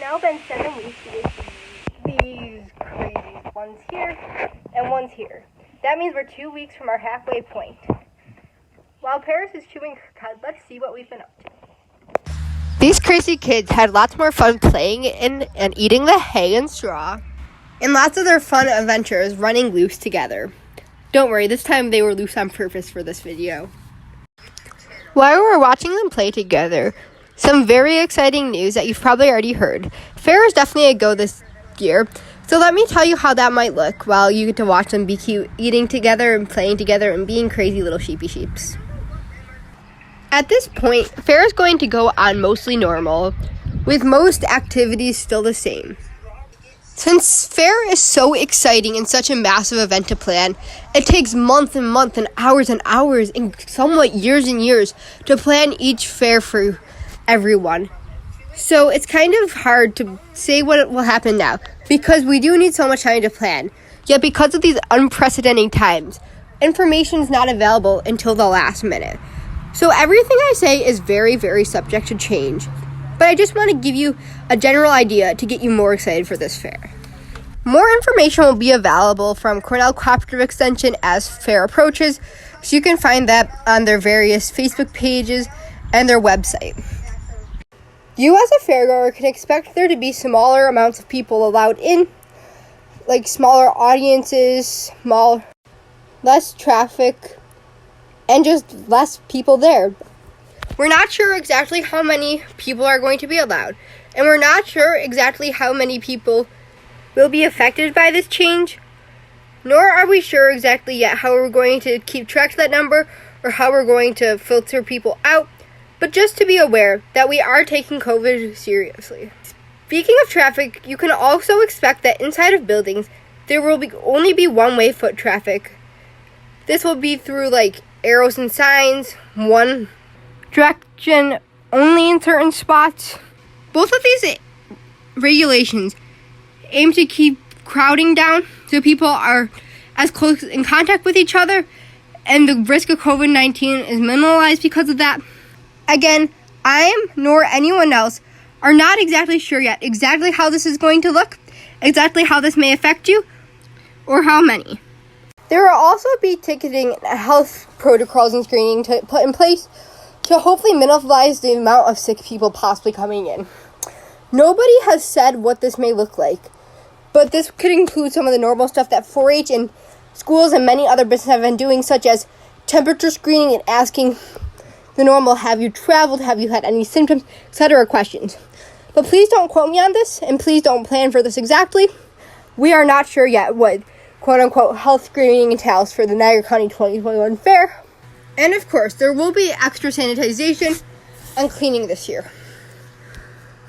now been 7 weeks with these crazy ones here and ones here. That means we're 2 weeks from our halfway point. While Paris is chewing her cud, let's see what we've been up to. These crazy kids had lots more fun playing in and eating the hay and straw, and lots of their fun adventures running loose together. Don't worry, this time they were loose on purpose for this video. While we were watching them play together, some very exciting news that you've probably already heard. Fair is definitely a go this year, so let me tell you how that might look while you get to watch them be cute, eating together and playing together and being crazy little sheepy sheeps. At this point, fair is going to go on mostly normal, with most activities still the same. Since fair is so exciting and such a massive event to plan, it takes months and months and hours and somewhat years and years to plan each fair for everyone. So it's kind of hard to say what will happen now, because we do need so much time to plan. Yet because of these unprecedented times, information is not available until the last minute. So everything I say is very, very subject to change. But I just want to give you a general idea to get you more excited for this fair. More information will be available from Cornell Cooperative Extension as fair approaches, so you can find that on their various Facebook pages and their website. You as a fairgoer can expect there to be smaller amounts of people allowed in, like smaller audiences, less traffic, and just less people there. We're not sure exactly how many people are going to be allowed, and we're not sure exactly how many people will be affected by this change, nor are we sure exactly yet how we're going to keep track of that number or how we're going to filter people out, but just to be aware that we are taking COVID seriously. Speaking of traffic, you can also expect that inside of buildings, there will only be one-way foot traffic. This will be through arrows and signs, one direction only in certain spots. Both of these regulations aim to keep crowding down so people are as close in contact with each other, and the risk of COVID-19 is minimalized because of that. Again, I am nor anyone else are not exactly sure yet exactly how this is going to look, exactly how this may affect you, or how many. There will also be ticketing and health protocols and screening to put in place to hopefully minimize the amount of sick people possibly coming in. Nobody has said what this may look like, but this could include some of the normal stuff that 4-H and schools and many other businesses have been doing, such as temperature screening and asking the normal, have you traveled, have you had any symptoms, etc. questions. But please don't quote me on this, and please don't plan for this exactly. We are not sure yet what quote-unquote health screening entails for the Niagara County 2021 fair. And of course, there will be extra sanitization and cleaning this year.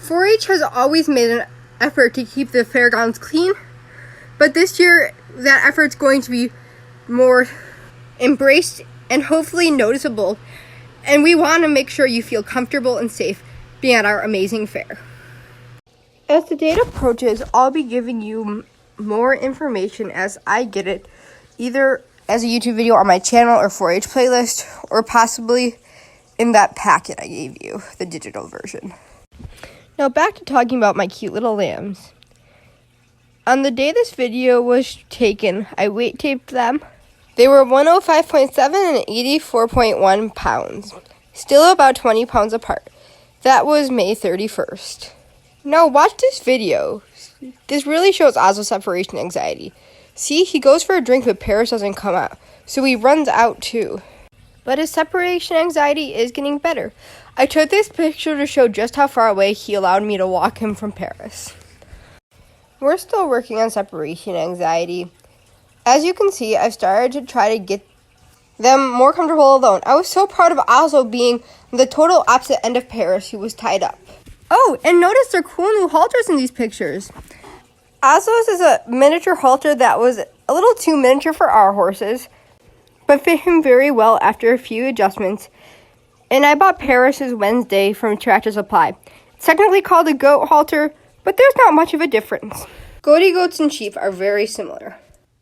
4-H has always made an effort to keep the fairgrounds clean, but this year that effort's going to be more embraced and hopefully noticeable, and we want to make sure you feel comfortable and safe being at our amazing fair. As the date approaches, I'll be giving you more information as I get it, either as a YouTube video on my channel or 4-H playlist, or possibly in that packet I gave you, the digital version. Now back to talking about my cute little lambs. On the day this video was taken, I weight taped them. They were 105.7 and 84.1 pounds, still about 20 pounds apart. That was May 31st. Now watch this video. This really shows Oslo's separation anxiety. See, he goes for a drink but Paris doesn't come out, so he runs out too. But his separation anxiety is getting better. I took this picture to show just how far away he allowed me to walk him from Paris. We're still working on separation anxiety. As you can see, I've started to try to get them more comfortable alone. I was so proud of Oslo being the total opposite end of Paris, who was tied up. Oh, and notice their cool new halters in these pictures. Oslo's is a miniature halter that was a little too miniature for our horses, but fit him very well after a few adjustments. And I bought Paris's Wednesday from Tractor Supply. It's technically called a goat halter, but there's not much of a difference. Goaty goats and sheep are very similar.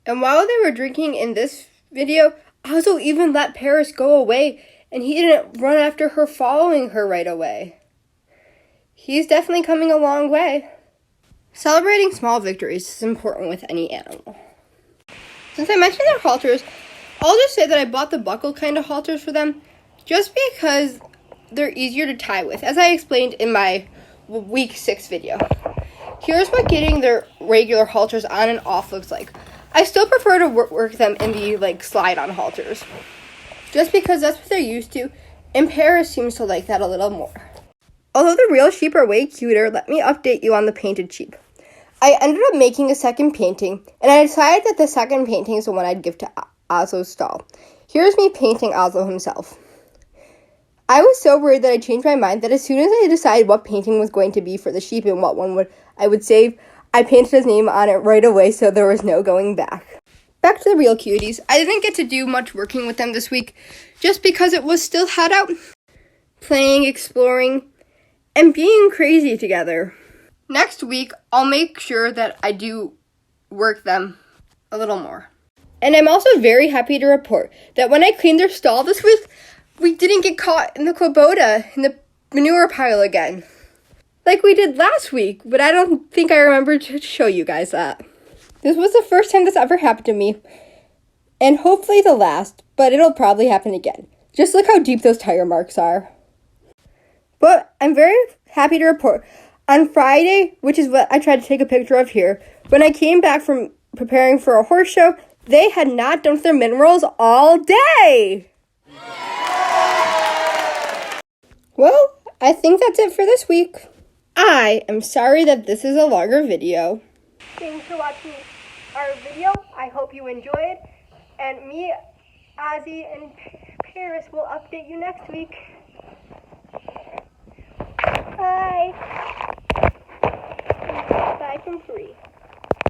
And while they were drinking in this video, Oslo even let Paris go away, and he didn't run after her following her right away. He's definitely coming a long way. Celebrating small victories is important with any animal. Since I mentioned their halters, I'll just say that I bought the buckle kind of halters for them just because they're easier to tie with, as I explained in my week 6 video. Here's what getting their regular halters on and off looks like. I still prefer to work them in the slide-on halters, just because that's what they're used to, and Paris seems to like that a little more. Although the real sheep are way cuter, let me update you on the painted sheep. I ended up making a second painting, and I decided that the second painting is the one I'd give to Oslo's stall. Here's me painting Oslo himself. I was so worried that I changed my mind that as soon as I decided what painting was going to be for the sheep and what one I would save, I painted his name on it right away, so there was no going back. Back to the real cuties. I didn't get to do much working with them this week, just because it was still hot out, playing, exploring, and being crazy together. Next week, I'll make sure that I do work them a little more. And I'm also very happy to report that when I cleaned their stall this week, we didn't get caught in the kubota, in the manure pile again, like we did last week, but I don't think I remember to show you guys that. This was the first time this ever happened to me, and hopefully the last, but it'll probably happen again. Just look how deep those tire marks are. But I'm very happy to report, on Friday, which is what I tried to take a picture of here, when I came back from preparing for a horse show, they had not dumped their minerals all day. Well, I think that's it for this week. I am sorry that this is a longer video. Thanks for watching our video. I hope you enjoyed. And me, Ozzy, and Paris will update you next week. Bye. Bye from 3.